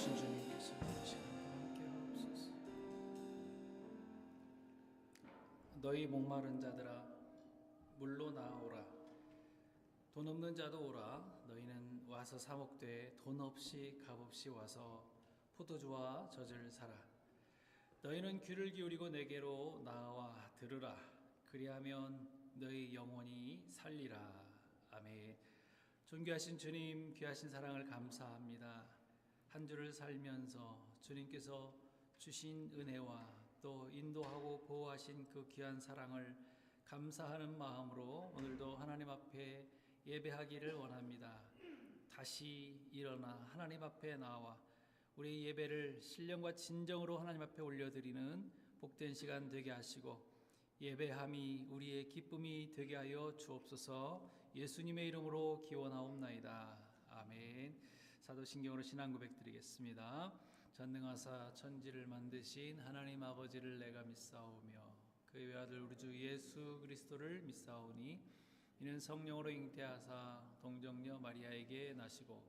전능하신 주님께서 이 시간과 함께 하옵소서. 너희 목마른 자들아 물로 나오라. 돈 없는 자도 오라. 너희는 와서 사 먹되 돈 없이 값 없이 와서 포도주와 젖을 사라. 너희는 귀를 기울이고 내게로 나와 들으라. 그리하면 너희 영혼이 살리라. 아멘. 존귀하신 주님, 귀하신 사랑을 감사합니다. 한 주를 살면서 주님께서 주신 은혜와 또 인도하고 보호하신 그 귀한 사랑을 감사하는 마음으로 오늘도 하나님 앞에 예배하기를 원합니다. 다시 일어나 하나님 앞에 나와 우리 예배를 신령과 진정으로 하나님 앞에 올려드리는 복된 시간 되게 하시고 예배함이 우리의 기쁨이 되게 하여 주옵소서. 예수님의 이름으로 기원하옵나이다. 아멘. 사도신경으로 신앙 고백 드리겠습니다. 전능하사 천지를 만드신 하나님 아버지를 내가 믿사오며 그의 외아들 우리 주 예수 그리스도를 믿사오니 이는 성령으로 잉태하사 동정녀 마리아에게 나시고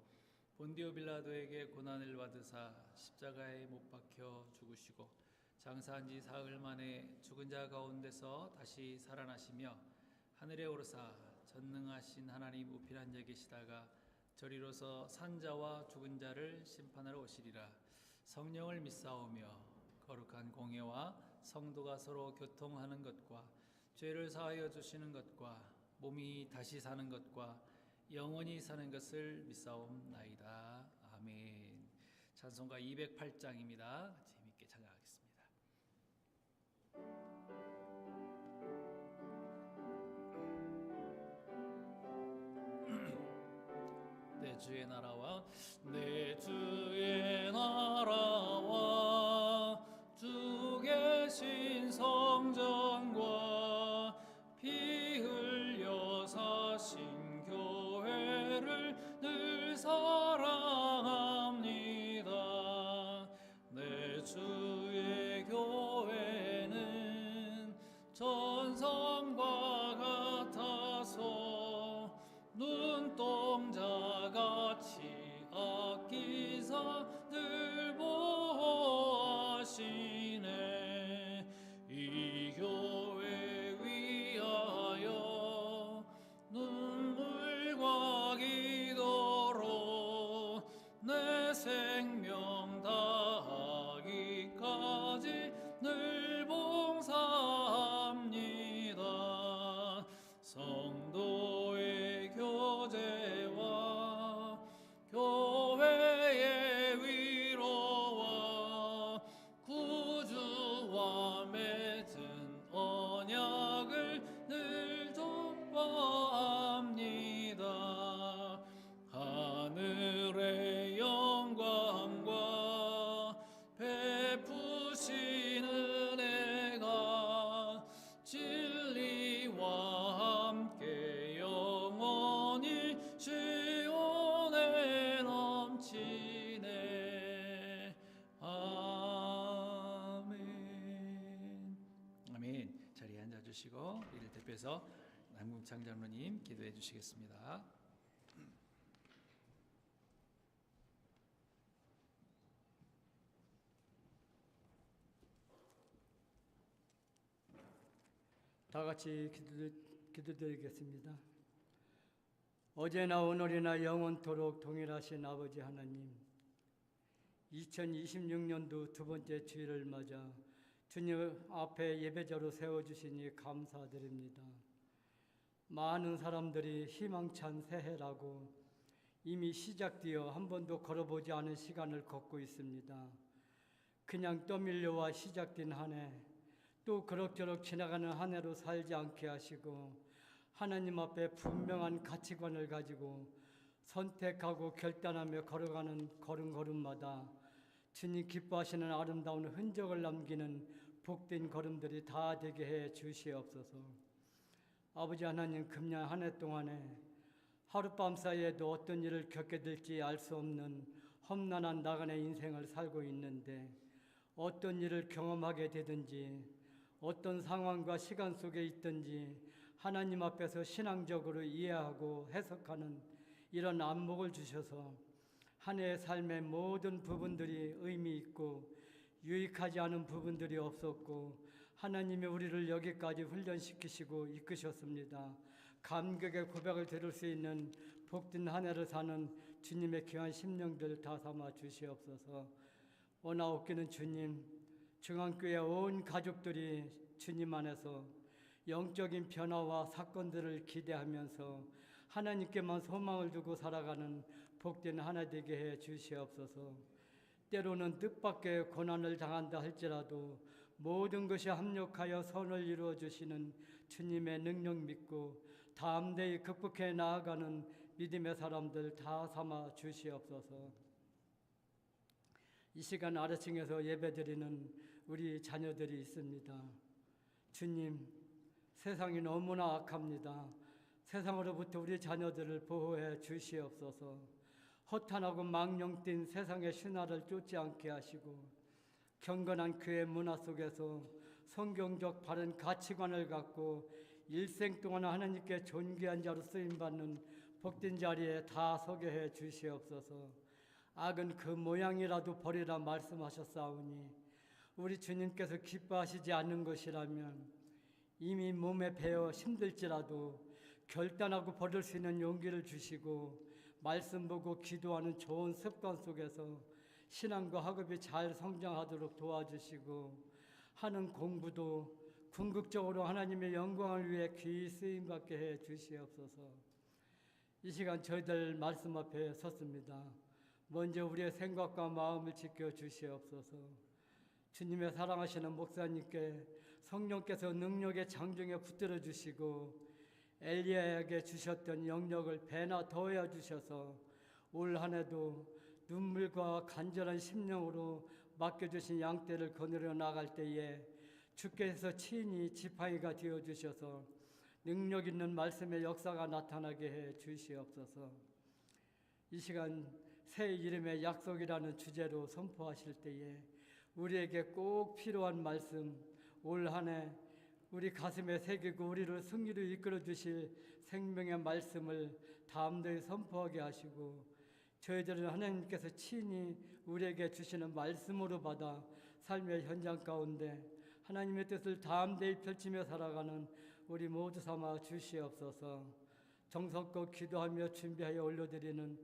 본디오 빌라도에게 고난을 받으사 십자가에 못 박혀 죽으시고 장사한 지 사흘 만에 죽은 자 가운데서 다시 살아나시며 하늘에 오르사 전능하신 하나님 우편 앉아 계시다가 저리로서 산자와 죽은 자를 심판하러 오시리라. 성령을 믿사오며 거룩한 공예와 성도가 서로 교통하는 것과 죄를 사하여 주시는 것과 몸이 다시 사는 것과 영원히 사는 것을 믿사옵나이다. 아멘. 찬송가 208장입니다. 재미있게 찬양하겠습니다. 내 주의 나라와 내 주의 나라와 주 계신 성전과 피 흘려 사신 교회를 늘 사랑합니다. 내 주의 교회는 전성과 같아서 눈동자같이 아끼사 늘 보호하시네. 이 교회 위하여 눈물과 기도로 내 생명 다하기까지 늘 봉사합니다. 성도의 교제와 교회의 위로와 구주와 맺은 언약을 늘 족보합니다. 하늘의 영광과 베푸신 은혜가 진리와 함께 영원히 시온에 넘치네. 아멘. 아멘. 자리에 앉아주시고 이를 대표해서 남궁창 장로님 기도해 주시겠습니다. 다 같이 기도드리겠습니다. 어제나 오늘이나 영원토록 동일하신 아버지 하나님, 2026년도 두 번째 주일을 맞아 주님 앞에 예배자로 세워주시니 감사드립니다. 많은 사람들이 희망찬 새해라고 이미 시작되어 한 번도 걸어보지 않은 시간을 걷고 있습니다. 그냥 떠밀려와 시작된 한 해, 또 그럭저럭 지나가는 한 해로 살지 않게 하시고 하나님 앞에 분명한 가치관을 가지고 선택하고 결단하며 걸어가는 걸음걸음마다 주님 기뻐하시는 아름다운 흔적을 남기는 복된 걸음들이 다 되게 해 주시옵소서. 아버지 하나님, 금년 한 해 동안에 하룻밤 사이에도 어떤 일을 겪게 될지 알 수 없는 험난한 나간의 인생을 살고 있는데 어떤 일을 경험하게 되든지 어떤 상황과 시간 속에 있든지 하나님 앞에서 신앙적으로 이해하고 해석하는 이런 안목을 주셔서 한 해의 삶의 모든 부분들이 의미 있고 유익하지 않은 부분들이 없었고 하나님이 우리를 여기까지 훈련시키시고 이끄셨습니다. 감격의 고백을 들을 수 있는 복된 한 해를 사는 주님의 귀한 심령들 다 삼아 주시옵소서. 원하옵기는 주님, 중앙교회 온 가족들이 주님 안에서 영적인 변화와 사건들을 기대하면서 하나님께만 소망을 두고 살아가는 복된 하나 되게 해 주시옵소서. 때로는 뜻밖의 고난을 당한다 할지라도 모든 것이 합력하여 선을 이루어 주시는 주님의 능력 믿고 담대히 극복해 나아가는 믿음의 사람들 다 삼아 주시옵소서. 이 시간 아래층에서 예배드리는 우리 자녀들이 있습니다. 주님, 세상이 너무나 악합니다. 세상으로부터 우리 자녀들을 보호해 주시옵소서. 허탄하고 망령된 세상의 신화를 쫓지 않게 하시고 경건한 교회 문화 속에서 성경적 바른 가치관을 갖고 일생 동안 하나님께 존귀한 자로 쓰임받는 복된 자리에 다 서게 해 주시옵소서. 악은 그 모양이라도 버리라 말씀하셨사오니 우리 주님께서 기뻐하시지 않는 것이라면 이미 몸에 배어 힘들지라도 결단하고 버릴 수 있는 용기를 주시고 말씀 보고 기도하는 좋은 습관 속에서 신앙과 학업이 잘 성장하도록 도와주시고 하는 공부도 궁극적으로 하나님의 영광을 위해 귀히 쓰임받게 해 주시옵소서. 이 시간 저희들 말씀 앞에 섰습니다. 먼저 우리의 생각과 마음을 지켜 주시옵소서. 주님의 사랑하시는 목사님께 성령께서 능력의 장중에 붙들어 주시고 엘리야에게 주셨던 영역을 배나 더해 주셔서 올 한 해도 눈물과 간절한 심령으로 맡겨주신 양떼를 거느려 나갈 때에 주께서 친히 지팡이가 되어 주셔서 능력 있는 말씀의 역사가 나타나게 해 주시옵소서. 이 시간 새 이름의 약속이라는 주제로 선포하실 때에 우리에게 꼭 필요한 말씀, 올 한 해 우리 가슴에 새기고 우리를 승리로 이끌어 주실 생명의 말씀을 담대히 선포하게 하시고 저희들은 하나님께서 친히 우리에게 주시는 말씀으로 받아 삶의 현장 가운데 하나님의 뜻을 담대히 펼치며 살아가는 우리 모두 삼아 주시옵소서. 정성껏 기도하며 준비하여 올려드리는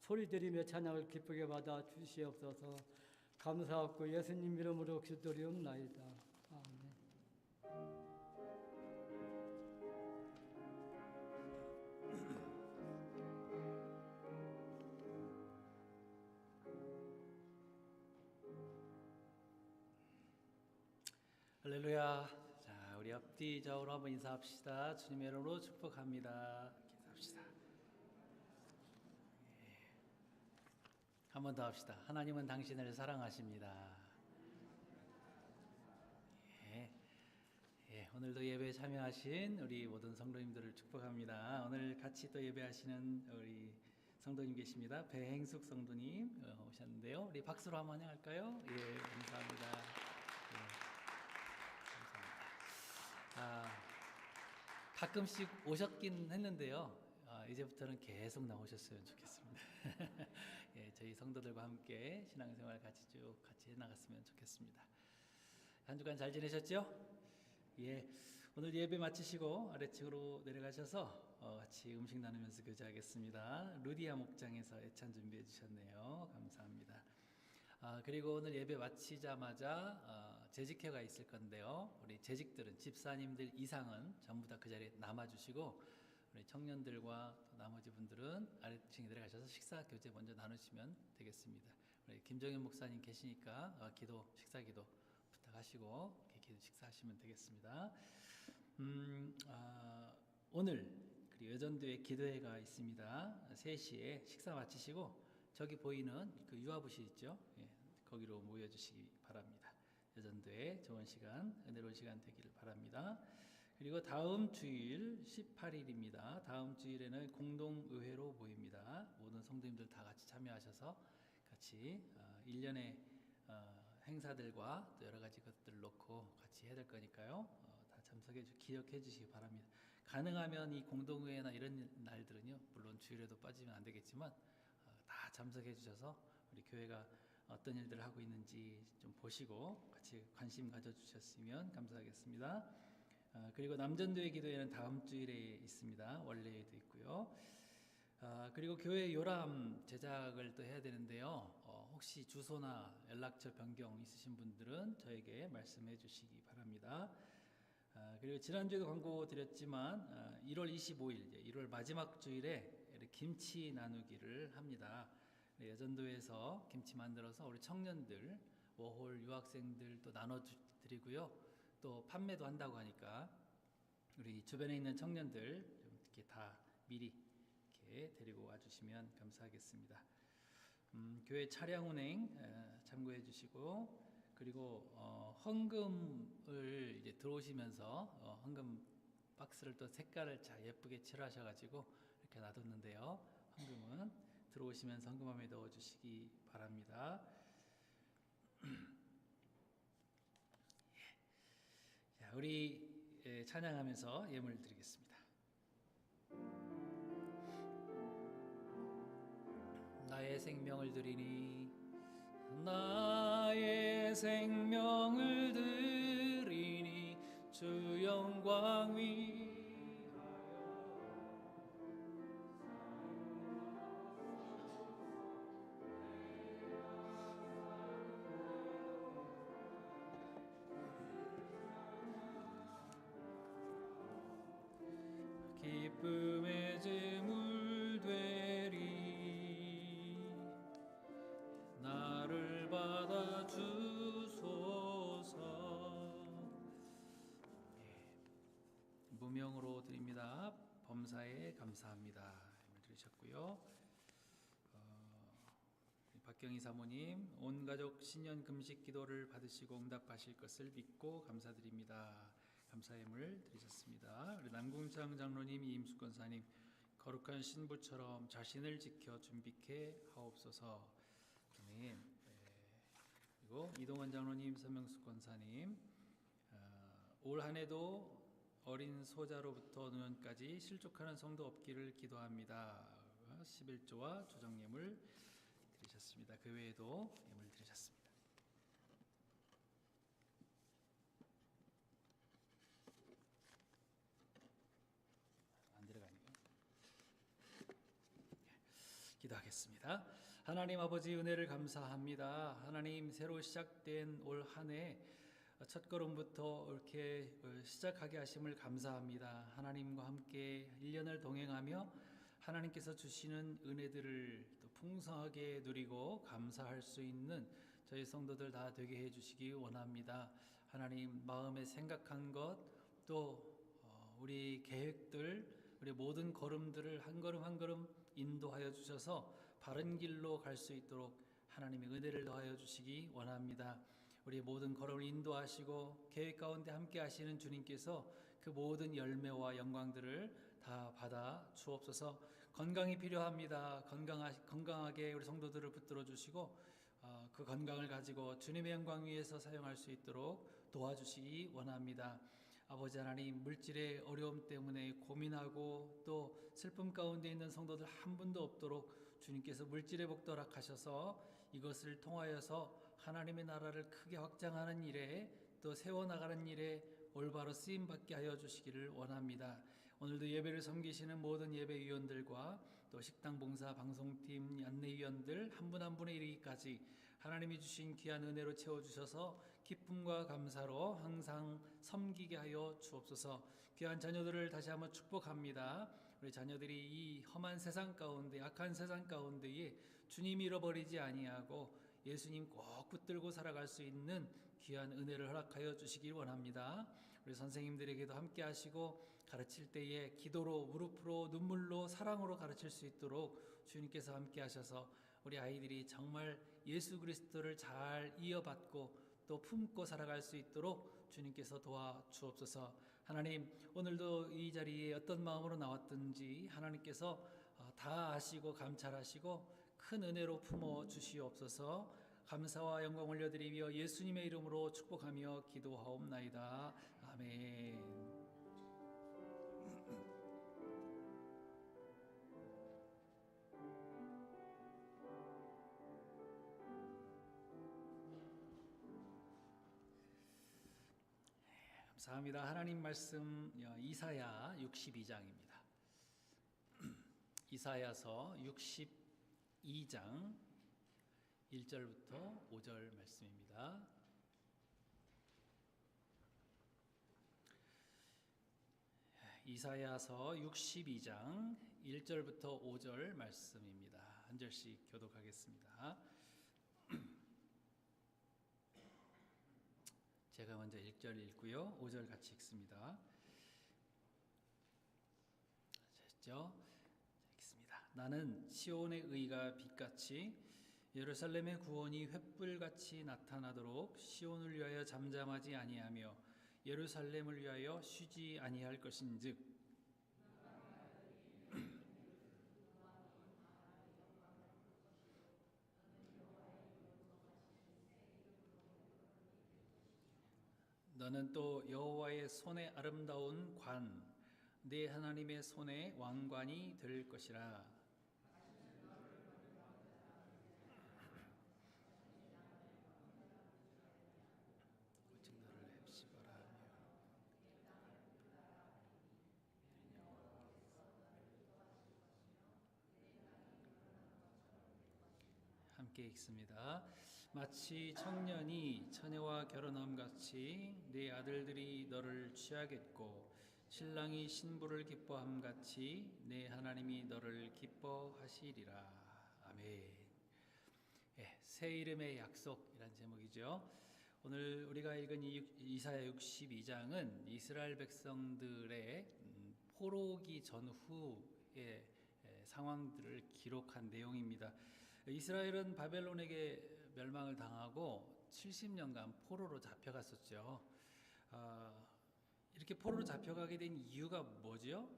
소리드리며 찬양을 기쁘게 받아 주시옵소서. 감사하고 예수님 이름으로 기도드리옵나이다. 아멘. 할렐루야. 자, 우리 앞뒤 좌우로 한번 인사합시다. 주님의 이름으로 축복합니다. 기도합시다. 한 번 더 합시다. 하나님은 당신을 사랑하십니다. 오늘도 예배에 참여하신 우리 모든 성도님들을 축복합니다. 오늘 같이 또 예배하시는 우리 성도님 계십니다. 배행숙 성도님 오셨는데요. 우리 박수로 한번 할까요? 예, 감사합니다. 가끔씩 오셨긴 했는데요. 이제부터는 계속 나오셨으면 좋겠습니다. 예, 저희 성도들과 함께 신앙생활 같이 해나갔으면 좋겠습니다. 한 주간 잘 지내셨죠? 예, 오늘 예배 마치시고 아래층으로 내려가셔서 같이 음식 나누면서 교제하겠습니다. 루디아 목장에서 애찬 준비해 주셨네요. 감사합니다. 그리고 오늘 예배 마치자마자 재직회가 있을 건데요. 우리 재직들은 집사님들 이상은 전부 다 그 자리에 남아주시고 우리 청년들과 또 나머지 분들은 아래층에 내려가셔서 식사 교제 먼저 나누시면 되겠습니다. 우리 김정현 목사님 계시니까 식사 기도 부탁하시고 기도 식사하시면 되겠습니다. 오늘 그리고 여전도에 기도회가 있습니다. 3시에 식사 마치시고 저기 보이는 그 유아부실 있죠? 예, 거기로 모여주시기 바랍니다. 여전도에 좋은 시간, 은혜로운 시간 되기를 바랍니다. 그리고 다음 주일 18일입니다. 다음 주일에는 공동의회로 모입니다. 모든 성도님들 다 같이 참여하셔서 같이 1년의 행사들과 또 여러 가지 것들을 놓고 같이 해야 될 거니까요. 다 기억해 주시기 바랍니다. 가능하면 이 공동의회나 이런 날들은요, 물론 주일에도 빠지면 안 되겠지만 다 참석해 주셔서 우리 교회가 어떤 일들을 하고 있는지 좀 보시고 같이 관심 가져주셨으면 감사하겠습니다. 그리고 남전도의 기도회는 다음 주일에 있습니다. 원래에도 있고요. 그리고 교회 요람 제작을 또 해야 되는데요. 혹시 주소나 연락처 변경 있으신 분들은 저에게 말씀해 주시기 바랍니다. 그리고 지난주에도 광고 드렸지만 1월 25일, 1월 마지막 주일에 김치 나누기를 합니다. 여전도에서 김치 만들어서 우리 청년들, 워홀 유학생들 또 나눠드리고요. 또 판매도 한다고 하니까 우리 주변에 있는 청년들 좀 이렇게 다 미리 이렇게 데리고 와주시면 감사하겠습니다. 교회 차량 운행 참고해 주시고, 그리고 헌금을 이제 들어오시면서 헌금 박스를 또 색깔을 잘 예쁘게 칠하셔가지고 이렇게 놔뒀는데요. 헌금은 들어오시면서 헌금함에 넣어주시기 바랍니다. 자, 우리 찬양하면서 예물 드리겠습니다. 나의 생명을 드리니 나의 생명을 드리니 주 영광 위하여 기쁨의 제물 되리 나를 받아 주소서. 무명으로 드립니다. 범사에 감사합니다. 들으셨고요. 박경희 사모님, 온 가족 신년 금식 기도를 받으시고 응답하실 것을 믿고 감사드립니다. 감사예물 드리셨습니다. 우리 남궁창 장로님, 이임숙 권사님, 거룩한 신부처럼 자신을 지켜 준비케 하옵소서. 아멘. 그리고 이동원 장로님, 서명숙 권사님, 올 한해도 어린 소자로부터 노년까지 실족하는 성도 없기를 기도합니다. 11조와 조정예물 드리셨습니다. 그 외에도 예물 드리셨습니다. 안 들어가네요. 기도하겠습니다. 하나님 아버지 은혜를 감사합니다. 하나님 새로 시작된 올 한 해 첫걸음부터 이렇게 시작하게 하심을 감사합니다. 하나님과 함께 1년을 동행하며 하나님께서 주시는 은혜들을 또 풍성하게 누리고 감사할 수 있는 저희 성도들 다 되게 해주시기 원합니다. 하나님 마음에 생각한 것 또 우리 계획들 우리 모든 걸음들을 한 걸음 한 걸음 인도하여 주셔서 바른 길로 갈 수 있도록 하나님의 은혜를 더하여 주시기 원합니다. 우리 모든 걸음을 인도하시고 계획 가운데 함께 하시는 주님께서 그 모든 열매와 영광들을 다 받아 주옵소서. 건강이 필요합니다. 건강하게 우리 성도들을 붙들어 주시고 그 건강을 가지고 주님의 영광 위에서 사용할 수 있도록 도와주시기 원합니다. 아버지 하나님, 물질의 어려움 때문에 고민하고 또 슬픔 가운데 있는 성도들 한 분도 없도록 주님께서 물질의 복도 허락하셔서 이것을 통하여서 하나님의 나라를 크게 확장하는 일에 또 세워나가는 일에 올바로 쓰임받게 하여 주시기를 원합니다. 오늘도 예배를 섬기시는 모든 예배위원들과 또 식당 봉사 방송팀 안내위원들 한 분 한 분에 이르기까지 하나님이 주신 귀한 은혜로 채워주셔서 기쁨과 감사로 항상 섬기게 하여 주옵소서. 귀한 자녀들을 다시 한번 축복합니다. 우리 자녀들이 이 험한 세상 가운데 악한 세상 가운데에 주님 잃어버리지 아니하고 예수님 꼭 붙들고 살아갈 수 있는 귀한 은혜를 허락하여 주시길 원합니다. 우리 선생님들에게도 함께 하시고 가르칠 때에 기도로 무릎으로 눈물로 사랑으로 가르칠 수 있도록 주님께서 함께 하셔서 우리 아이들이 정말 예수 그리스도를 잘 이어받고 또 품고 살아갈 수 있도록 주님께서 도와주옵소서. 하나님, 오늘도 이 자리에 어떤 마음으로 나왔든지 하나님께서 다 아시고 감찰하시고 큰 은혜로 품어 주시옵소서. 감사와 영광 올려드리며 예수님의 이름으로 축복하며 기도하옵나이다. 아멘. 감사합니다. 하나님 말씀 이사야 62장입니다. 이사야서 62장 1절부터 5절 말씀입니다. 이사야서 62장 1절부터 5절 말씀입니다. 한 절씩 교독하겠습니다. 제가 먼저 1절 읽고요. 5절 같이 읽습니다. 됐죠? 읽습니다. 나는 시온의 의가 빛같이 예루살렘의 구원이 횃불같이 나타나도록 시온을 위하여 잠잠하지 아니하며 예루살렘을 위하여 쉬지 아니할 것인즉 너는 또 여호와의 손에 아름다운 관, 네 하나님의 손에 왕관이 될 것이라. 오직 너를 헵시바라 하며 함께 읽습니다. 마치 청년이 처녀와 결혼함 같이 네 아들들이 너를 취하겠고 신랑이 신부를 기뻐함 같이 내 하나님이 너를 기뻐하시리라. 아멘. 새 이름의 약속이란 제목이죠. 오늘 우리가 읽은 이사야 62장은 이스라엘 백성들의 포로기 전후의 상황들을 기록한 내용입니다. 이스라엘은 바벨론에게 멸망을 당하고 70년간 포로로 잡혀갔었죠. 이렇게 포로로 잡혀가게 된 이유가 뭐죠?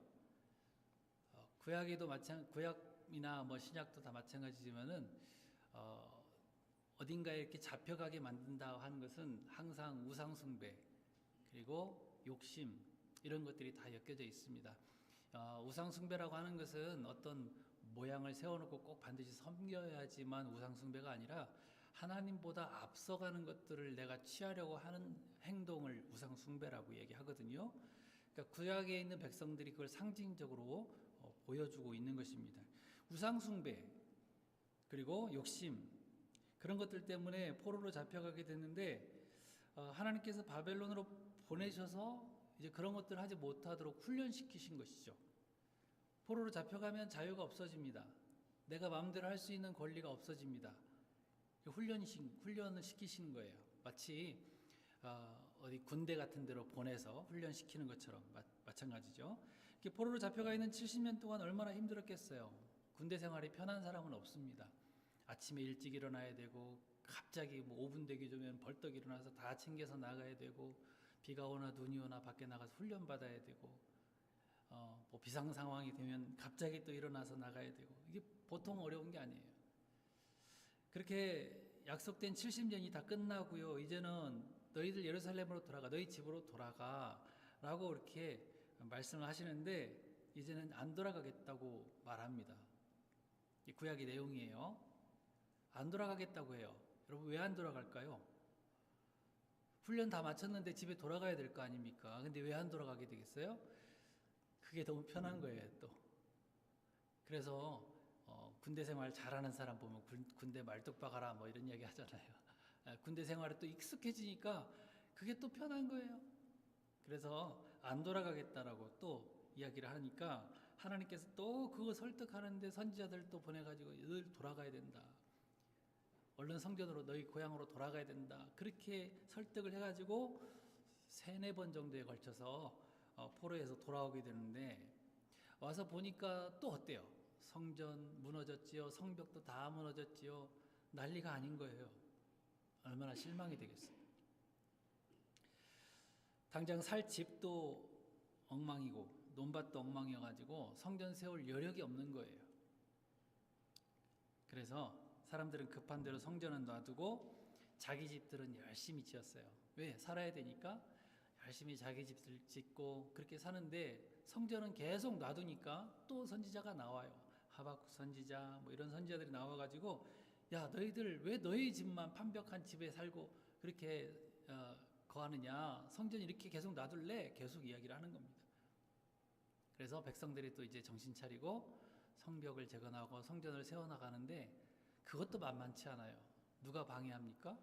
구약이나 뭐 신약도 다 마찬가지지만은 어딘가에 이렇게 잡혀가게 만든다 하는 것은 항상 우상 숭배 그리고 욕심 이런 것들이 다 엮여져 있습니다. 우상 숭배라고 하는 것은 어떤 모양을 세워놓고 꼭 반드시 섬겨야지만 우상 숭배가 아니라 하나님보다 앞서가는 것들을 내가 취하려고 하는 행동을 우상 숭배라고 얘기하거든요. 그러니까 구약에 있는 백성들이 그걸 상징적으로 보여주고 있는 것입니다. 우상 숭배 그리고 욕심 그런 것들 때문에 포로로 잡혀가게 됐는데 하나님께서 바벨론으로 보내셔서 이제 그런 것들을 하지 못하도록 훈련시키신 것이죠. 포로로 잡혀가면 자유가 없어집니다. 내가 마음대로 할 수 있는 권리가 없어집니다. 훈련을 시키시는 거예요. 마치 어디 군대 같은 데로 보내서 훈련시키는 것처럼 마찬가지죠. 이렇게 포로로 잡혀가 있는 70년 동안 얼마나 힘들었겠어요. 군대 생활이 편한 사람은 없습니다. 아침에 일찍 일어나야 되고 갑자기 뭐 5분 되기 전에 벌떡 일어나서 다 챙겨서 나가야 되고 비가 오나 눈이 오나 밖에 나가서 훈련 받아야 되고 뭐 비상 상황이 되면 갑자기 또 일어나서 나가야 되고 이게 보통 어려운 게 아니에요. 그렇게 약속된 70년이 다 끝나고요. 이제는 너희들 예루살렘으로 돌아가, 너희 집으로 돌아가 라고 이렇게 말씀을 하시는데 이제는 안 돌아가겠다고 말합니다. 이 구약의 내용이에요. 안 돌아가겠다고 해요. 여러분 왜 안 돌아갈까요? 훈련 다 마쳤는데 집에 돌아가야 될 거 아닙니까? 근데 왜 안 돌아가게 되겠어요? 그게 너무 편한 거예요, 또. 그래서 군대 생활 잘하는 사람 보면 군대 말뚝 박아라 뭐 이런 얘기 하잖아요. 군대 생활에 또 익숙해지니까 그게 또 편한 거예요. 그래서 안 돌아가겠다라고 또 이야기를 하니까 하나님께서 또 그거 설득하는데 선지자들 또 보내가지고 늘 돌아가야 된다. 얼른 성전으로 너희 고향으로 돌아가야 된다. 그렇게 설득을 해가지고 3-4번 정도에 걸쳐서 포로에서 돌아오게 되는데 와서 보니까 또 어때요? 성전 무너졌지요. 성벽도 다 무너졌지요. 난리가 아닌 거예요. 얼마나 실망이 되겠어요. 당장 살 집도 엉망이고 논밭도 엉망이어가지고 성전 세울 여력이 없는 거예요. 그래서 사람들은 급한 대로 성전은 놔두고 자기 집들은 열심히 지었어요. 왜? 살아야 되니까 열심히 자기 집들 짓고 그렇게 사는데 성전은 계속 놔두니까 또 선지자가 나와요. 하박국 선지자 뭐 이런 선지자들이 나와가지고 야 너희들 왜 너희 집만 판벽한 집에 살고 그렇게 거하느냐? 성전 이렇게 계속 놔둘래? 계속 이야기를 하는 겁니다. 그래서 백성들이 또 이제 정신 차리고 성벽을 재건하고 성전을 세워나가는데 그것도 만만치 않아요. 누가 방해합니까?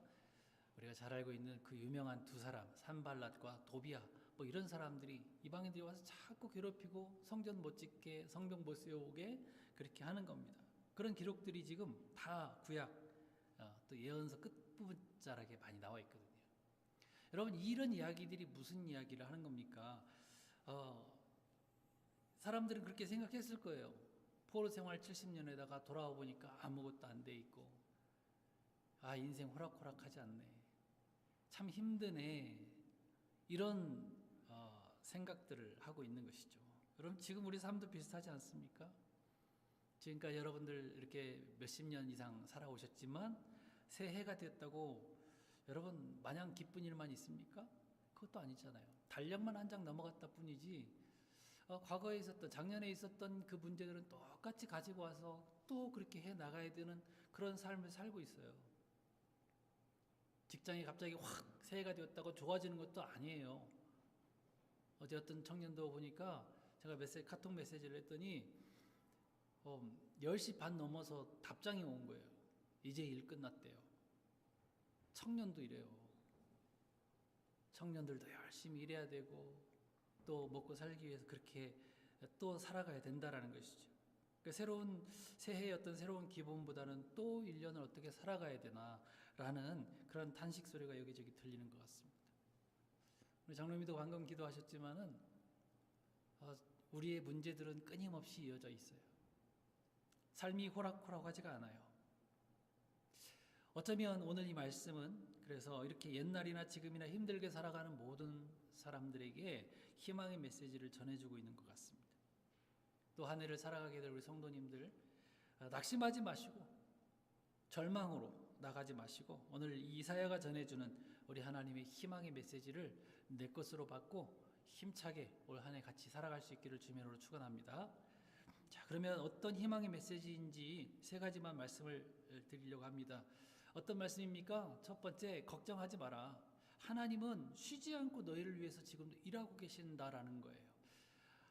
우리가 잘 알고 있는 그 유명한 두 사람, 산발랏과 도비아, 뭐 이런 사람들이 이방인들이 와서 자꾸 괴롭히고 성전 못 짓게, 성벽 못 세우게 그렇게 하는 겁니다. 그런 기록들이 지금 다 구약 또 예언서 끝부분자락에 많이 나와 있거든요. 여러분, 이런 이야기들이 무슨 이야기를 하는 겁니까? 사람들은 그렇게 생각했을 거예요. 포로 생활 70년에다가 돌아와 보니까 아무것도 안 돼 있고, 인생 호락호락하지 않네, 참 힘드네, 이런 생각들을 하고 있는 것이죠. 여러분, 지금 우리 삶도 비슷하지 않습니까? 지금까지 여러분들 이렇게 몇십 년 이상 살아오셨지만 새해가 됐다고 여러분 마냥 기쁜 일만 있습니까? 그것도 아니잖아요. 달력만 한 장 넘어갔다 뿐이지 과거에 있었던, 작년에 있었던 그 문제들은 똑같이 가지고 와서 또 그렇게 해 나가야 되는 그런 삶을 살고 있어요. 직장이 갑자기 확 새해가 되었다고 좋아지는 것도 아니에요. 어제 어떤 청년도 보니까 제가 카톡 메시지를 했더니 10시 반 넘어서 답장이 온 거예요. 이제 일 끝났대요. 청년도 이래요. 청년들도 열심히 일해야 되고 또 먹고 살기 위해서 그렇게 또 살아가야 된다라는 것이죠. 그러니까 새로운 새해의 어떤 새로운 기본보다는 또 1년을 어떻게 살아가야 되나라는 그런 탄식 소리가 여기저기 들리는 것 같습니다. 우리 장로님도 방금 기도하셨지만은 우리의 문제들은 끊임없이 이어져 있어요. 삶이 호락호락하지가 않아요. 어쩌면 오늘 이 말씀은 그래서 이렇게 옛날이나 지금이나 힘들게 살아가는 모든 사람들에게 희망의 메시지를 전해주고 있는 것 같습니다. 또 한 해를 살아가게 될 우리 성도님들, 낙심하지 마시고 절망으로 나가지 마시고 오늘 이사야가 전해주는 우리 하나님의 희망의 메시지를 내 것으로 받고 힘차게 올 한 해 같이 살아갈 수 있기를 주의 이름으로 축원합니다. 자, 그러면 어떤 희망의 메시지인지 세 가지만 말씀을 드리려고 합니다. 어떤 말씀입니까? 첫 번째, 걱정하지 마라. 하나님은 쉬지 않고 너희를 위해서 지금도 일하고 계신다라는 거예요.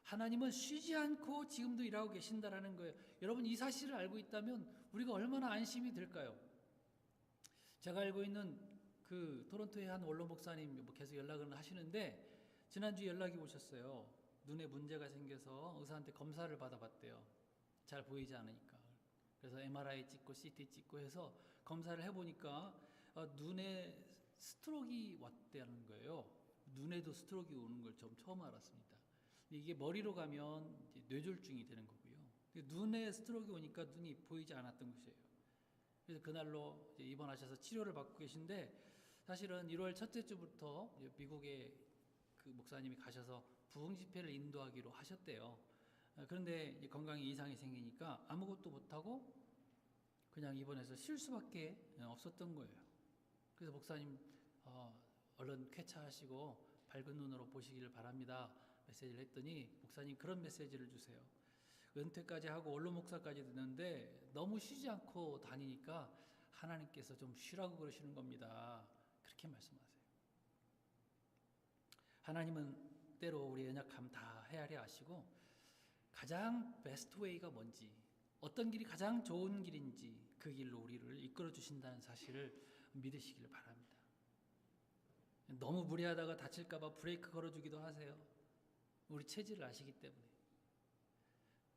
하나님은 쉬지 않고 지금도 일하고 계신다라는 거예요. 여러분, 이 사실을 알고 있다면 우리가 얼마나 안심이 될까요? 제가 알고 있는 그 토론토의 한 원로 목사님 계속 연락을 하시는데 지난주에 연락이 오셨어요. 눈에 문제가 생겨서 의사한테 검사를 받아봤대요. 잘 보이지 않으니까. 그래서 MRI 찍고 CT 찍고 해서 검사를 해보니까 눈에 스트로크가 왔다는 거예요. 눈에도 스트로크가 오는 걸 좀 처음 알았습니다. 이게 머리로 가면 뇌졸중이 되는 거고요. 눈에 스트로크가 오니까 눈이 보이지 않았던 것이에요. 그래서 그날로 입원하셔서 치료를 받고 계신데 사실은 1월 첫째 주부터 미국에 그 목사님이 가셔서 부흥 집회를 인도하기로 하셨대요. 그런데 건강에 이상이 생기니까 아무것도 못하고 그냥 입원해서 쉴 수밖에 없었던 거예요. 그래서 목사님 얼른 쾌차하시고 밝은 눈으로 보시기를 바랍니다. 메시지를 했더니 목사님 그런 메시지를 주세요. 은퇴까지 하고 원로 목사까지 됐는데 너무 쉬지 않고 다니니까 하나님께서 좀 쉬라고 그러시는 겁니다. 그렇게 말씀하세요. 하나님은 때로 우리의 연약함 다 헤아려 아시고 가장 베스트 웨이가 뭔지, 어떤 길이 가장 좋은 길인지 그 길로 우리를 이끌어 주신다는 사실을 믿으시기를 바랍니다. 너무 무리하다가 다칠까 봐 브레이크 걸어주기도 하세요. 우리 체질을 아시기 때문에.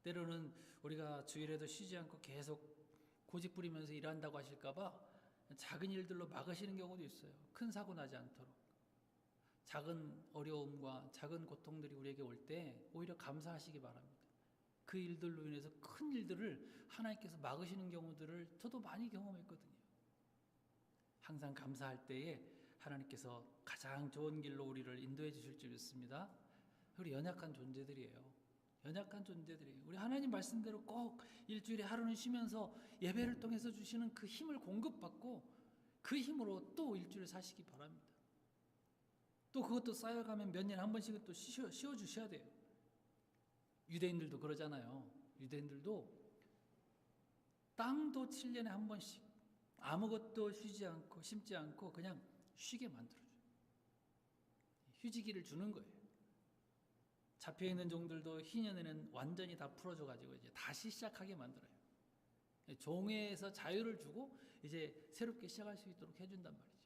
때로는 우리가 주일에도 쉬지 않고 계속 고집 부리면서 일한다고 하실까 봐 작은 일들로 막으시는 경우도 있어요. 큰 사고 나지 않도록. 작은 어려움과 작은 고통들이 우리에게 올 때 오히려 감사하시기 바랍니다. 그 일들로 인해서 큰 일들을 하나님께서 막으시는 경우들을 저도 많이 경험했거든요. 항상 감사할 때에 하나님께서 가장 좋은 길로 우리를 인도해 주실 줄 믿습니다. 우리 연약한 존재들이에요. 연약한 존재들이에요. 우리 하나님 말씀대로 꼭 일주일에 하루는 쉬면서 예배를 통해서 주시는 그 힘을 공급받고 그 힘으로 또 일주일 사시기 바랍니다. 또 그것도 쌓여가면 몇 년에 한 번씩은 또 쉬어주셔야 돼요. 유대인들도 그러잖아요. 유대인들도 땅도 7년에 한 번씩 아무것도 쉬지 않고 심지 않고 그냥 쉬게 만들어줘요. 휴지기를 주는 거예요. 잡혀있는 종들도 희년에는 완전히 다 풀어줘가지고 이제 다시 시작하게 만들어요. 종에서 자유를 주고 이제 새롭게 시작할 수 있도록 해준단 말이죠.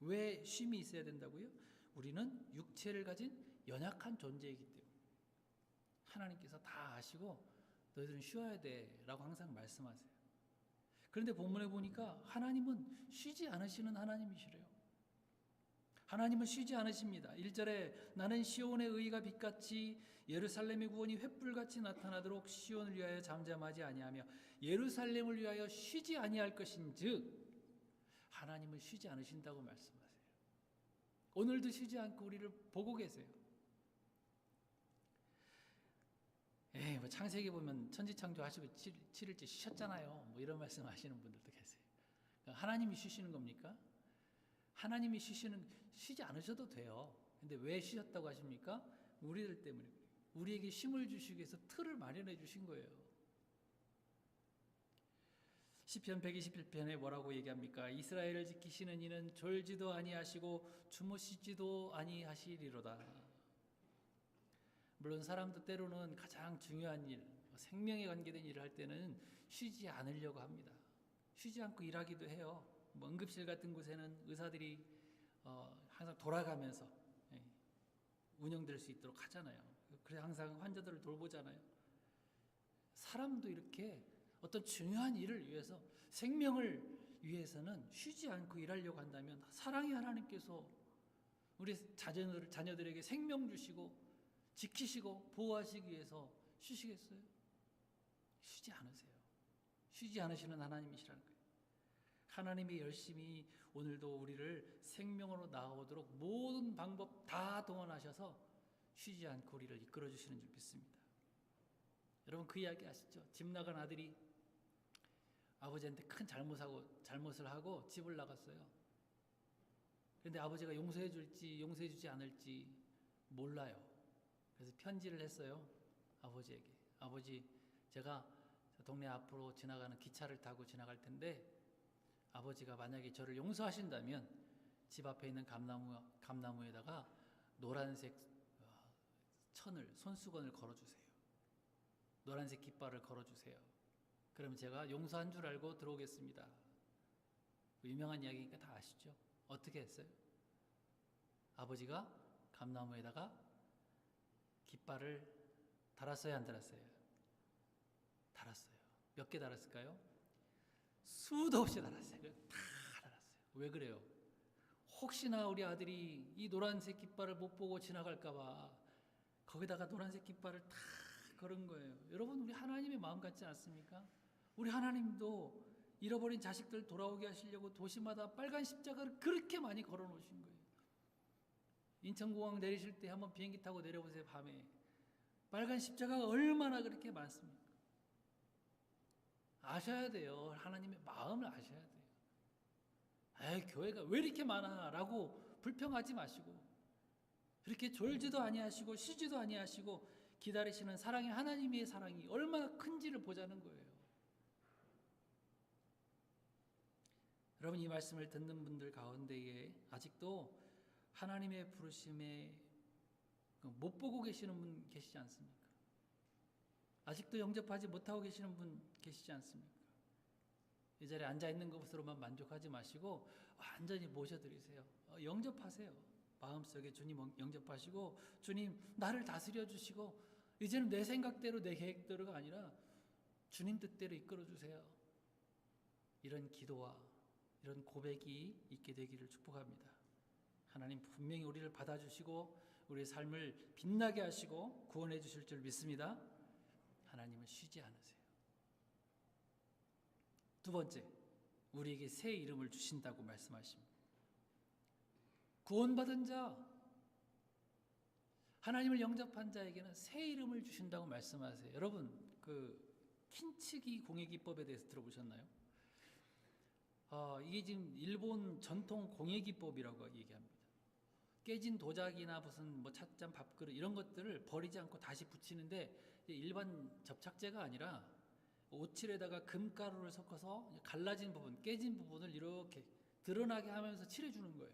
왜 쉼이 있어야 된다고요? 우리는 육체를 가진 연약한 존재이기 때문에 하나님께서 다 아시고 너희들은 쉬어야 돼 라고 항상 말씀하세요. 그런데 본문에 보니까 하나님은 쉬지 않으시는 하나님이시래요. 하나님은 쉬지 않으십니다. 1절에 나는 시온의 의가 빛같이 예루살렘의 구원이 횃불같이 나타나도록 시온을 위하여 잠잠하지 아니하며 예루살렘을 위하여 쉬지 아니할 것인즉 하나님은 쉬지 않으신다고 말씀하세요. 오늘도 쉬지 않고 우리를 보고 계세요. 뭐 창세기 보면 천지창조하시고 7일째 쉬셨잖아요. 뭐 이런 말씀 하시는 분들도 계세요. 하나님이 쉬시는 겁니까? 하나님이 쉬지 않으셔도 돼요. 근데 왜 쉬셨다고 하십니까? 우리들 때문에. 우리에게 쉼을 주시기 위해서 틀을 마련해 주신 거예요. 시편 121편에 뭐라고 얘기합니까? 이스라엘을 지키시는 이는 졸지도 아니하시고 주무시지도 아니하시리로다. 물론 사람도 때로는 가장 중요한 일, 생명에 관계된 일을 할 때는 쉬지 않으려고 합니다. 쉬지 않고 일하기도 해요. 응급실 같은 곳에는 의사들이 항상 돌아가면서 운영될 수 있도록 하잖아요. 그래서 항상 환자들을 돌보잖아요. 사람도 이렇게 어떤 중요한 일을 위해서, 생명을 위해서는 쉬지 않고 일하려고 한다면 사랑의 하나님께서 우리 자녀들에게 생명 주시고 지키시고 보호하시기 위해서 쉬시겠어요? 쉬지 않으세요. 쉬지 않으시는 하나님이시라는 거예요. 하나님이 열심히 오늘도 우리를 생명으로 나아오도록 모든 방법 다 동원하셔서 쉬지 않고 우리를 이끌어 주시는 줄 믿습니다. 여러분 그 이야기 아시죠? 집 나간 아들이 아버지한테 큰 잘못을 하고 집을 나갔어요. 그런데 아버지가 용서해 줄지 용서해 주지 않을지 몰라요. 그래서 편지를 했어요. 아버지에게. 아버지, 제가 동네 앞으로 지나가는 기차를 타고 지나갈 텐데 아버지가 만약에 저를 용서하신다면 집 앞에 있는 감나무에다가 노란색 손수건을 걸어주세요. 노란색 깃발을 걸어주세요. 그럼 제가 용서한 줄 알고 들어오겠습니다. 유명한 이야기니까 다 아시죠? 어떻게 했어요? 아버지가 감나무에다가 깃발을 달았어요, 안 달았어요? 달았어요. 몇 개 달았을까요? 수도 없이 달았어요. 다 달았어요. 왜 그래요? 혹시나 우리 아들이 이 노란색 깃발을 못 보고 지나갈까 봐 거기다가 노란색 깃발을 다 걸은 거예요. 여러분, 우리 하나님의 마음 같지 않습니까? 우리 하나님도 잃어버린 자식들 돌아오게 하시려고 도시마다 빨간 십자가를 그렇게 많이 걸어 놓으신 거예요. 인천공항 내리실 때 한번 비행기 타고 내려보세요. 밤에 빨간 십자가가 얼마나 그렇게 많습니까? 아셔야 돼요. 하나님의 마음을 아셔야 돼요. 에이, 교회가 왜 이렇게 많아? 라고 불평하지 마시고 그렇게 졸지도 아니하시고 쉬지도 아니하시고 기다리시는 사랑의 하나님의 사랑이 얼마나 큰지를 보자는 거예요. 여러분, 이 말씀을 듣는 분들 가운데에 아직도 하나님의 부르심에 못 보고 계시는 분 계시지 않습니까? 아직도 영접하지 못하고 계시는 분 계시지 않습니까? 이 자리에 앉아있는 것으로만 만족하지 마시고 완전히 모셔드리세요. 영접하세요. 마음속에 주님 영접하시고 주님 나를 다스려 주시고 이제는 내 생각대로 내 계획대로가 아니라 주님 뜻대로 이끌어 주세요. 이런 기도와 이런 고백이 있게 되기를 축복합니다. 하나님 분명히 우리를 받아주시고 우리의 삶을 빛나게 하시고 구원해 주실 줄 믿습니다. 하나님은 쉬지 않으세요. 두 번째, 우리에게 새 이름을 주신다고 말씀하십니다. 구원받은 자, 하나님을 영접한 자에게는 새 이름을 주신다고 말씀하세요. 여러분, 킨츠기 공예기법에 대해서 들어보셨나요? 이게 지금 일본 전통 공예기법이라고 얘기합니다. 깨진 도자기나 무슨 찻잔, 밥그릇 이런 것들을 버리지 않고 다시 붙이는데 일반 접착제가 아니라 오칠에다가 금가루를 섞어서 갈라진 부분, 깨진 부분을 이렇게 드러나게 하면서 칠해주는 거예요.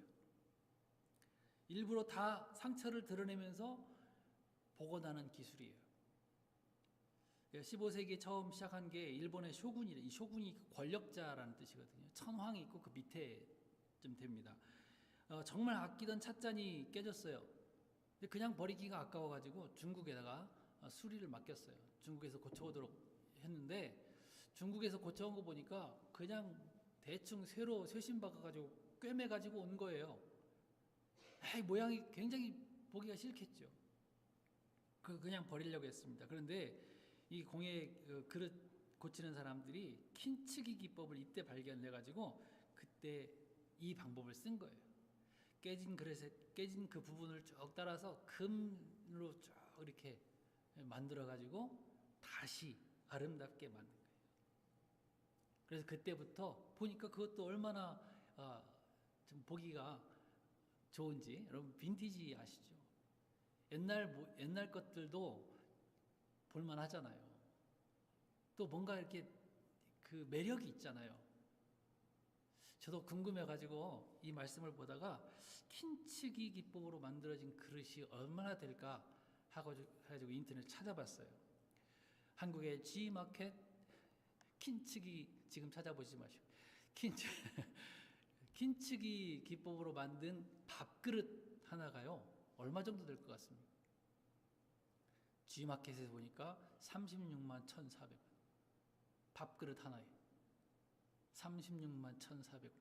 일부러 다 상처를 드러내면서 복원하는 기술이에요. 15세기에 처음 시작한 게 일본의 쇼군이래. 이 쇼군이 권력자라는 뜻이거든요. 천황이 있고 그 밑에 좀 됩니다. 정말 아끼던 찻잔이 깨졌어요. 근데 그냥 버리기가 아까워가지고 중국에다가 수리를 맡겼어요. 중국에서 고쳐오도록 했는데 중국에서 고쳐온 거 보니까 그냥 대충 쇠로 쇠신 박아가지고 꿰매가지고 온 거예요. 모양이 굉장히 보기가 싫겠죠. 그냥 버리려고 했습니다. 그런데 이 공예 그릇 고치는 사람들이 킨츠기 기법을 이때 발견해가지고 그때 이 방법을 쓴 거예요. 깨진 그릇에 깨진 그 부분을 쭉 따라서 금으로 쭉 이렇게 만들어가지고 다시 아름답게 만든 거예요. 그래서 그때부터 보니까 그것도 얼마나 좀 보기가 좋은지. 여러분 빈티지 아시죠? 옛날 것들도 볼만 하잖아요. 또 뭔가 이렇게 그 매력이 있잖아요. 저도 궁금해가지고 이 말씀을 보다가 킨츠기 기법으로 만들어진 그릇이 얼마나 될까 해가지고 인터넷 찾아봤어요. 한국의 G마켓 킨츠기 지금 찾아보지 마시고 킨츠기 기법으로 만든 밥그릇 하나가요 얼마 정도 될 것 같습니까? G마켓에서 보니까 36만 1,400원. 밥그릇 하나에 36만 1,400원.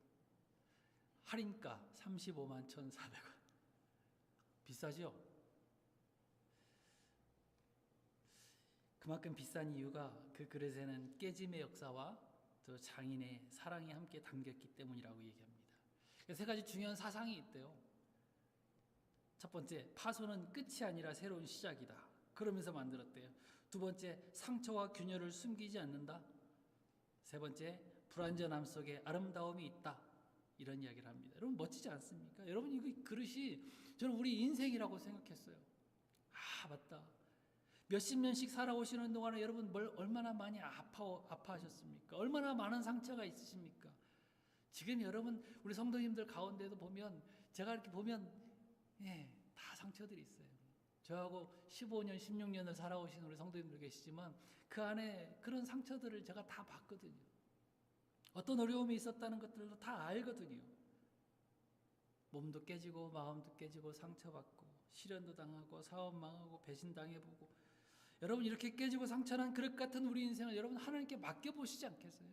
할인가 35만 1,400원. 비싸죠? 그만큼 비싼 이유가 그 그릇에는 깨짐의 역사와 또 장인의 사랑이 함께 담겼기 때문이라고 얘기합니다. 세 가지 중요한 사상이 있대요. 첫 번째, 파손은 끝이 아니라 새로운 시작이다. 그러면서 만들었대요. 두 번째, 상처와 균열을 숨기지 않는다. 세 번째, 불완전함 속에 아름다움이 있다. 이런 이야기를 합니다. 여러분 멋지지 않습니까? 여러분 이 그릇이 저는 우리 인생이라고 생각했어요. 맞다. 몇십 년씩 살아오시는 동안에 여러분 얼마나 많이 아파하셨습니까? 얼마나 많은 상처가 있으십니까? 지금 여러분 우리 성도님들 가운데도 보면 제가 이렇게 보면 다 상처들이 있어요. 저하고 15년, 16년을 살아오신 우리 성도님들 계시지만 그 안에 그런 상처들을 제가 다 봤거든요. 어떤 어려움이 있었다는 것들도 다 알거든요. 몸도 깨지고 마음도 깨지고 상처받고 시련도 당하고 사업 망하고 배신당해보고 여러분 이렇게 깨지고 상처난 그릇 같은 우리 인생을 여러분 하나님께 맡겨보시지 않겠어요?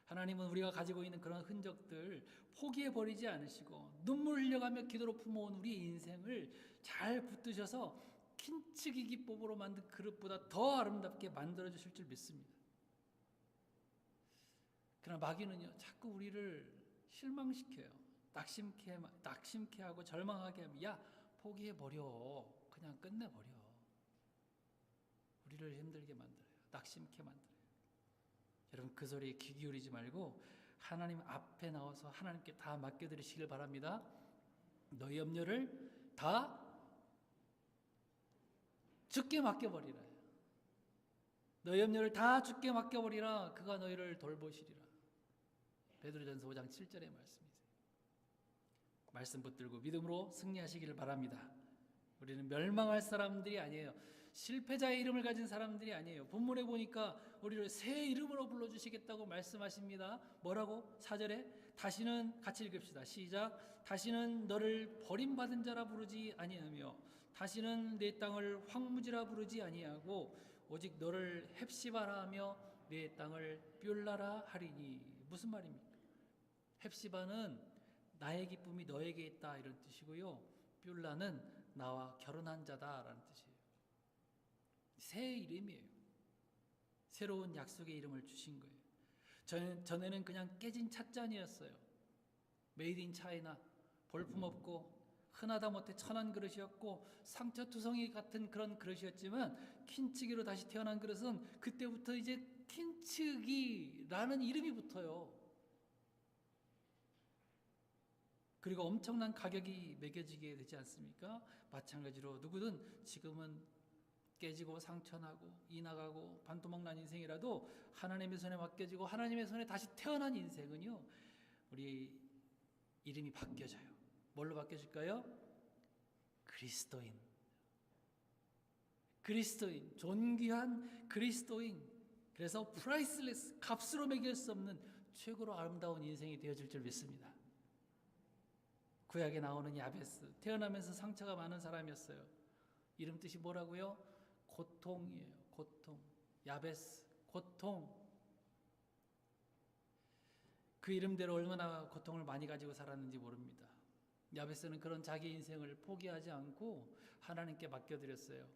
하나님은 우리가 가지고 있는 그런 흔적들 포기해버리지 않으시고 눈물 흘려가며 기도로 품어온 우리 인생을 잘 붙드셔서 킨츠기 기법으로 만든 그릇보다 더 아름답게 만들어주실 줄 믿습니다. 그러나 마귀는요 자꾸 우리를 실망시켜요. 낙심케 하고 절망하게 하면 야 포기해버려. 그냥 끝내버려. 우리를 힘들게 만들어요. 낙심케 만들어요. 여러분 그 소리에 귀 기울이지 말고 하나님 앞에 나와서 하나님께 다 맡겨드리시길 바랍니다. 너희 염려를 다 주께 맡겨버리라. 너희 염려를 다 주께 맡겨버리라. 그가 너희를 돌보시리라. 베드로전서 5장 7절의 말씀이세요. 말씀 붙들고 믿음으로 승리하시기를 바랍니다. 우리는 멸망할 사람들이 아니에요. 실패자의 이름을 가진 사람들이 아니에요. 본문에 보니까 우리를 새 이름으로 불러주시겠다고 말씀하십니다. 뭐라고? 4절에 다시는 같이 읽읍시다. 시작. 다시는 너를 버림받은 자라 부르지 아니하며 다시는 내 땅을 황무지라 부르지 아니하고 오직 너를 헵시바라 하며 내 땅을 뷸라라 하리니. 무슨 말입니까? 헵시바는 나의 기쁨이 너에게 있다 이런 뜻이고요. 뷸라는 나와 결혼한 자다라는 뜻이에요. 새 이름이에요. 새로운 약속의 이름을 주신 거예요. 전에는 그냥 깨진 찻잔이었어요. 메이드 인 차이나 볼품없고 흔하다 못해 천한 그릇이었고 상처투성이 같은 그런 그릇이었지만 킨츠기로 다시 태어난 그릇은 그때부터 이제 킨츠기라는 이름이 붙어요. 그리고 엄청난 가격이 매겨지게 되지 않습니까? 마찬가지로 누구든 지금은 깨지고 상처나고 이나가고 반토막 난 인생이라도 하나님의 손에 맡겨지고 하나님의 손에 다시 태어난 인생은요 우리 이름이 바뀌어져요. 뭘로 바뀌어질까요? 그리스도인, 존귀한 그리스도인. 그래서 프라이슬레스, 값으로 매길 수 없는 최고로 아름다운 인생이 되어질 줄 믿습니다. 구약에 나오는 야베스, 태어나면서 상처가 많은 사람이었어요. 이름 뜻이 뭐라고요? 고통이에요. 고통. 야베스, 고통. 그 이름대로 얼마나 고통을 많이 가지고 살았는지 모릅니다. 야베스는 그런 자기 인생을 포기하지 않고 하나님께 맡겨드렸어요.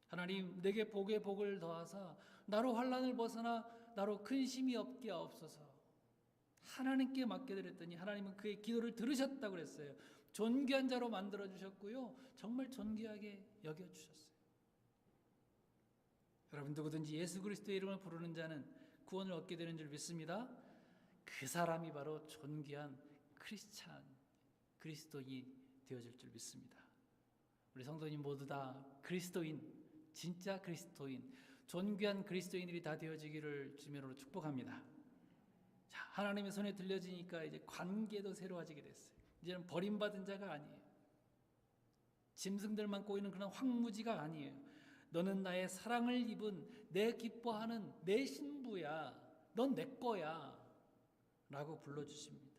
하나님, 내게 복에 복을 더하사 나로 환난을 벗어나 나로 근심이 없게 하옵소서. 하나님께 맡겨드렸더니 하나님은 그의 기도를 들으셨다고 그랬어요. 존귀한 자로 만들어주셨고요, 정말 존귀하게 여겨주셨어요. 여러분, 누구든지 예수 그리스도의 이름을 부르는 자는 구원을 얻게 되는 줄 믿습니다. 그 사람이 바로 존귀한 그리스도인이 되어질 줄 믿습니다. 우리 성도님 모두 다 그리스도인, 진짜 그리스도인, 존귀한 그리스도인들이 다 되어지기를 주님으로 축복합니다. 자, 하나님의 손에 들려지니까 이제 관계도 새로워지게 됐어요. 이제는 버림받은 자가 아니에요. 짐승들만 꼬이는 그런 황무지가 아니에요. 너는 나의 사랑을 입은 내 기뻐하는 내 신부야. 넌 내 거야. 라고 불러주십니다.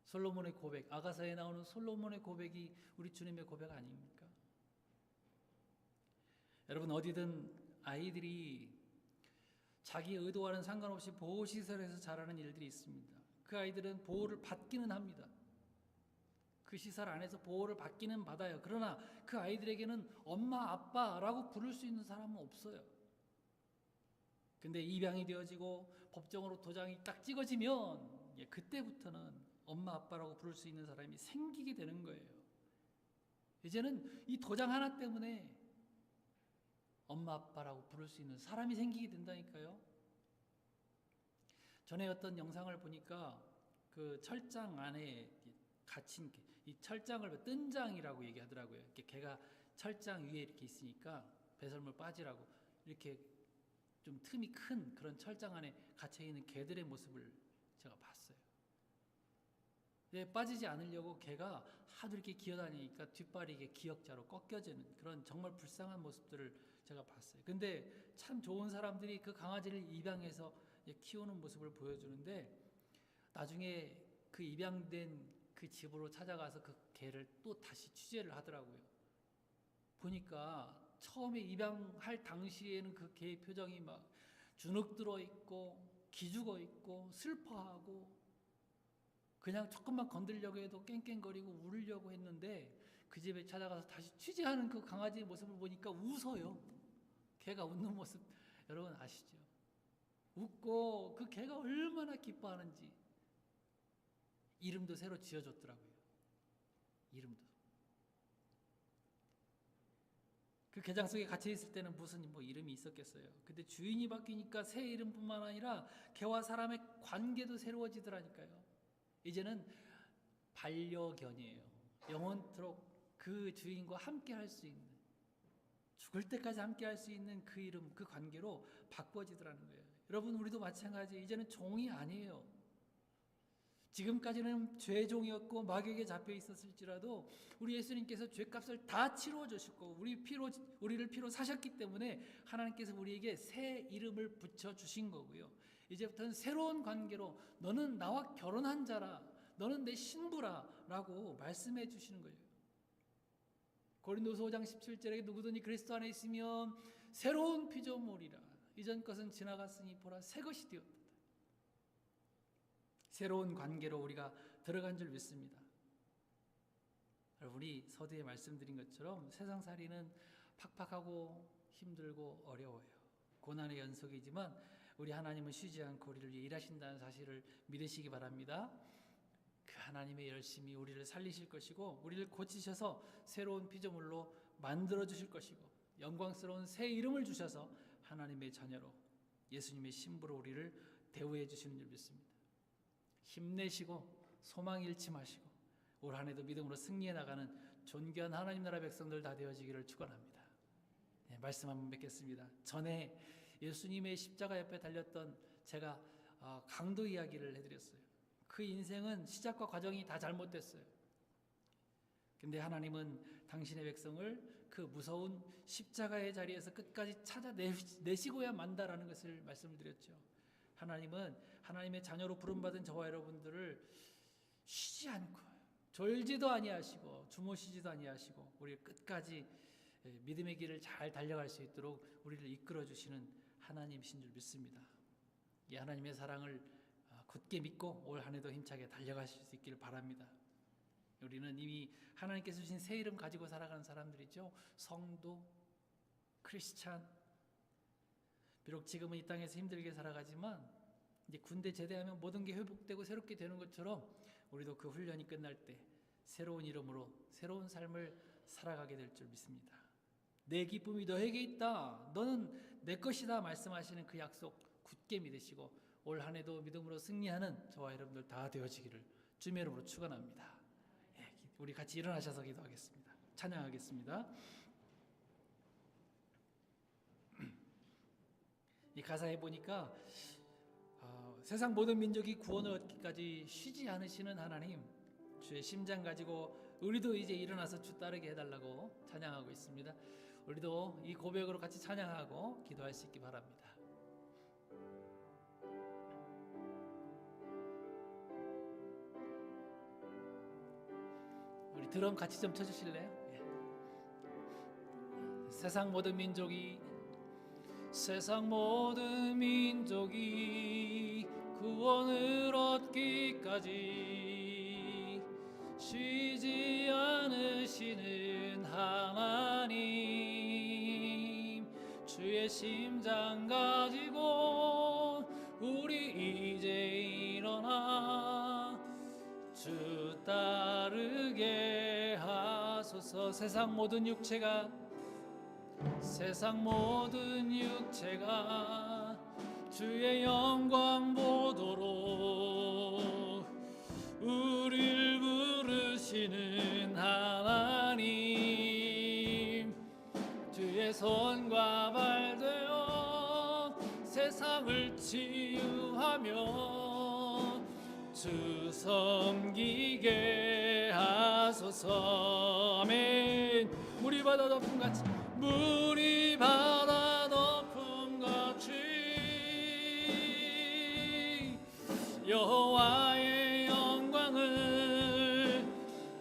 솔로몬의 고백, 아가서에 나오는 솔로몬의 고백이 우리 주님의 고백 아닙니까? 여러분, 어디든 아이들이 자기 의도와는 상관없이 보호시설에서 자라는 일들이 있습니다. 그 아이들은 보호를 받기는 합니다. 그 시설 안에서 보호를 받기는 받아요. 그러나 그 아이들에게는 엄마, 아빠라고 부를 수 있는 사람은 없어요. 근데 입양이 되어지고 법정으로 도장이 딱 찍어지면 그때부터는 엄마, 아빠라고 부를 수 있는 사람이 생기게 되는 거예요. 이제는 이 도장 하나 때문에 엄마, 아빠라고 부를 수 있는 사람이 생기게 된다니까요. 전에 어떤 영상을 보니까 그 철장 안에 갇힌 이 철장을 뜬장이라고 얘기하더라고요. 이렇게 개가 철장 위에 이렇게 있으니까 배설물 빠지라고 이렇게 좀 틈이 큰 그런 철장 안에 갇혀 있는 개들의 모습을 제가 봤어요. 빠지지 않으려고 개가 하도 이렇게 기어다니니까 뒷발이 이게 기역자로 꺾여지는 그런 정말 불쌍한 모습들을 제가 봤어요. 근데 참 좋은 사람들이 그 강아지를 입양해서 키우는 모습을 보여주는데, 나중에 그 입양된 그 집으로 찾아가서 그 개를 또 다시 취재를 하더라고요. 보니까 처음에 입양할 당시에는 그 개의 표정이 막 주눅 들어 있고 기죽어 있고 슬퍼하고 그냥 조금만 건들려고 해도 깽깽거리고 울려고 했는데, 그 집에 찾아가서 다시 취재하는 그 강아지의 모습을 보니까 웃어요. 개가 웃는 모습 여러분 아시죠? 웃고 그 개가 얼마나 기뻐하는지. 이름도 새로 지어줬더라고요. 이름도. 그 개장 속에 갇혀 있을 때는 무슨 이름이 있었겠어요. 근데 주인이 바뀌니까 새 이름뿐만 아니라 개와 사람의 관계도 새로워지더라니까요. 이제는 반려견이에요. 영원토록 그 주인과 함께 할 수 있는, 죽을 때까지 함께 할 수 있는 그 이름, 그 관계로 바꿔지더라는 거예요. 여러분, 우리도 마찬가지. 이제는 종이 아니에요. 지금까지는 죄종이었고 마귀에게 잡혀 있었을지라도 우리 예수님께서 죄값을 다 치루어 주셨고 우리를 피로 사셨기 때문에 하나님께서 우리에게 새 이름을 붙여 주신 거고요. 이제부터는 새로운 관계로 너는 나와 결혼한 자라, 너는 내 신부라라고 말씀해 주시는 거예요. 고린도서 5장 17절에 누구든지 그리스도 안에 있으면 새로운 피조물이라, 이전 것은 지나갔으니 보라 새 것이 되었다. 새로운 관계로 우리가 들어간 줄 믿습니다. 우리 서두에 말씀드린 것처럼 세상살이는 팍팍하고 힘들고 어려워요. 고난의 연속이지만 우리 하나님은 쉬지 않고 우리를 위해 일하신다는 사실을 믿으시기 바랍니다. 그 하나님의 열심히 우리를 살리실 것이고 우리를 고치셔서 새로운 피조물로 만들어 주실 것이고 영광스러운 새 이름을 주셔서 하나님의 자녀로, 예수님의 신부로 우리를 대우해 주시는 줄 믿습니다. 힘내시고 소망 잃지 마시고 올 한 해도 믿음으로 승리해 나가는 존귀한 하나님 나라 백성들 다 되어지기를 축원합니다. 네, 말씀 한번 뵙겠습니다. 전에 예수님의 십자가 옆에 달렸던 제가 강도 이야기를 해드렸어요. 그 인생은 시작과 과정이 다 잘못됐어요. 근데 하나님은 당신의 백성을 그 무서운 십자가의 자리에서 끝까지 찾아내시고야 만다라는 것을 말씀을 드렸죠. 하나님은 하나님의 자녀로 부름받은 저와 여러분들을 쉬지 않고 졸지도 아니하시고 주무시지도 아니하시고 우리를 끝까지 믿음의 길을 잘 달려갈 수 있도록 우리를 이끌어 주시는 하나님이신 줄 믿습니다. 이 하나님의 사랑을 굳게 믿고 올 한 해도 힘차게 달려가실 수 있기를 바랍니다. 우리는 이미 하나님께서 주신 새 이름 가지고 살아가는 사람들이죠. 성도, 크리스찬. 비록 지금은 이 땅에서 힘들게 살아가지만 이제 군대 제대하면 모든 게 회복되고 새롭게 되는 것처럼 우리도 그 훈련이 끝날 때 새로운 이름으로 새로운 삶을 살아가게 될 줄 믿습니다. 내 기쁨이 너에게 있다. 너는 내 것이다. 말씀하시는 그 약속 굳게 믿으시고 올 한 해도 믿음으로 승리하는 저와 여러분들 다 되어지기를 주님의 이름으로 축원합니다. 우리 같이 일어나셔서 기도하겠습니다. 찬양하겠습니다. 이 가사에 보니까 세상 모든 민족이 구원을 얻기까지 쉬지 않으시는 하나님, 주의 심장 가지고 우리도 이제 일어나서 주 따르게 해달라고 찬양하고 있습니다. 우리도 이 고백으로 같이 찬양하고 기도할 수 있기 바랍니다. 우리 드럼 같이 좀 쳐주실래요? 예. 세상 모든 민족이 구원을 얻기까지 쉬지 않으시는 하나님, 주의 심장 가지고 우리 이제 일어나 주 따르게 하소서. 세상 모든 육체가 주의 영광 보도록 우릴 부르시는 하나님, 주의 손과 발 되어 세상을 치유하며 주 섬기게 하소서. 아멘. 물이 바다 덮음같이 여호와의 영광을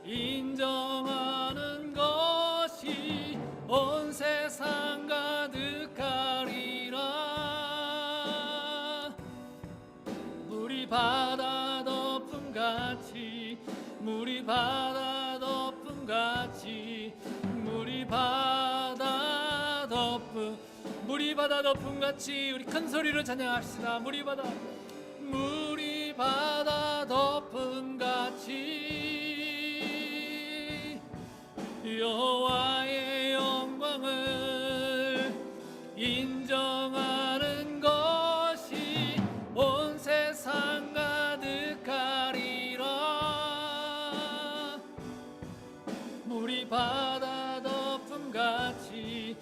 인정하는 것이 온 세상 가득하리라. 물이 바다 덮음같이 물이 바다 덮음같이 우리 큰 소리로 찬양합시다. 물이 바다 덮음같이 여호와의 영광을 인정하는 것이 온 세상 가득하리라. 물이 바다 덮음같이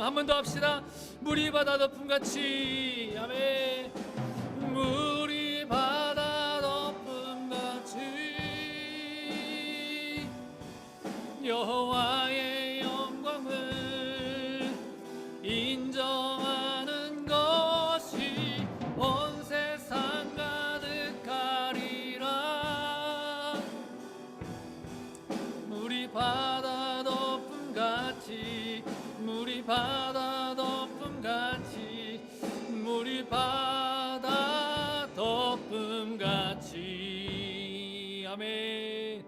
한 번 더 합시다. 물이 바다 덮음같이. 아멘. 물이 바다 덮음같이 여호와의 영광을 인정하는 것이 온 세상 가득하리라. 물이 바다 덮음같이 물이 바다 덮음같이. 아멘.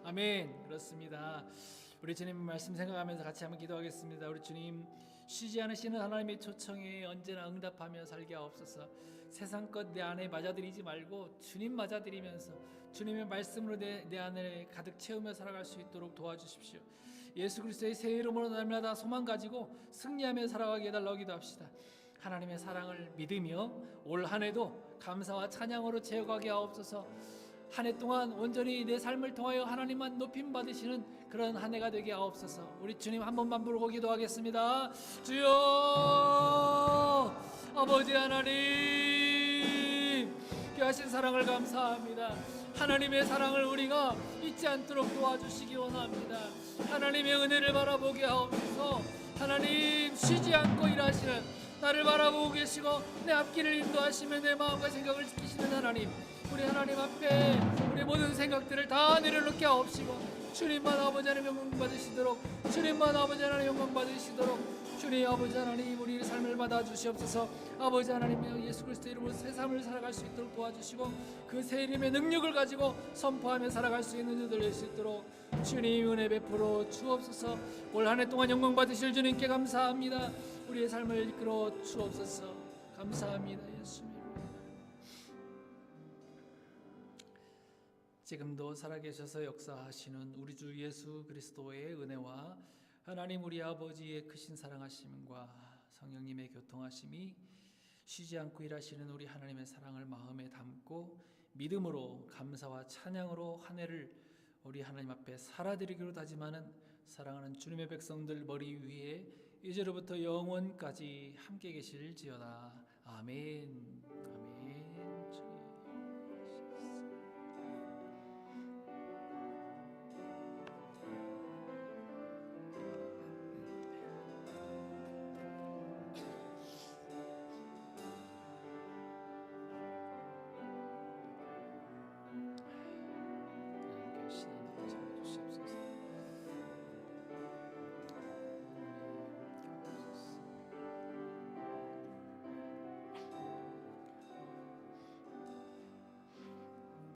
아멘. 그렇습니다. 우리 주님 말씀 생각하면서 같이 한번 기도하겠습니다. 우리 주님, 쉬지 않으시는 하나님의 초청에 언제나 응답하며 살게 하옵소서. 세상 것 내 안에 맞아들이지 말고 주님 맞아들이면서 주님의 말씀으로 내 안을 가득 채우며 살아갈 수 있도록 도와주십시오. 예수 그리스도의 새 이름으로 날마다 소망 가지고 승리하며 살아가게 해달라고 기도합시다. 하나님의 사랑을 믿으며 올 한 해도 감사와 찬양으로 채워가게 하옵소서. 한 해 동안 온전히 내 삶을 통하여 하나님만 높임 받으시는 그런 한 해가 되게 하옵소서. 우리 주님 한 번만 부르고 기도하겠습니다. 주여 아버지 하나님, 귀하신 사랑을 감사합니다. 하나님의 사랑을 우리가 잊지 않도록 도와주시기 원합니다. 하나님의 은혜를 바라보게 하옵소서. 하나님, 쉬지 않고 일하시는 나를 바라보고 계시고 내 앞길을 인도하시며 내 마음과 생각을 지키시는 하나님, 우리 하나님 앞에 우리 모든 생각들을 다 내려놓게 하옵시고 주님만 아버지 하나님 영광 받으시도록, 주님만 아버지 하나님 영광 받으시도록 주님 아버지 하나님 우리의 삶을 받아 주시옵소서. 아버지 하나님 예수 그리스도의 이름으로 새 삶을 살아갈 수 있도록 도와주시고 그 새 이름의 능력을 가지고 선포하며 살아갈 수 있는 자들 될 수 있도록 주님 은혜 베풀어 주옵소서. 올 한 해 동안 영광 받으실 주님께 감사합니다. 우리의 삶을 이끌어 주옵소서. 감사합니다. 예수님. 지금도 살아계셔서 역사하시는 우리 주 예수 그리스도의 은혜와 하나님 우리 아버지의 크신 사랑하심과 성령님의 교통하심이 쉬지 않고 일하시는 우리 하나님의 사랑을 마음에 담고 믿음으로 감사와 찬양으로 한 해를 우리 하나님 앞에 살아드리기로 다짐하는 사랑하는 주님의 백성들 머리 위에 이제로부터 영원까지 함께 계실지어다. 아멘. 아멘.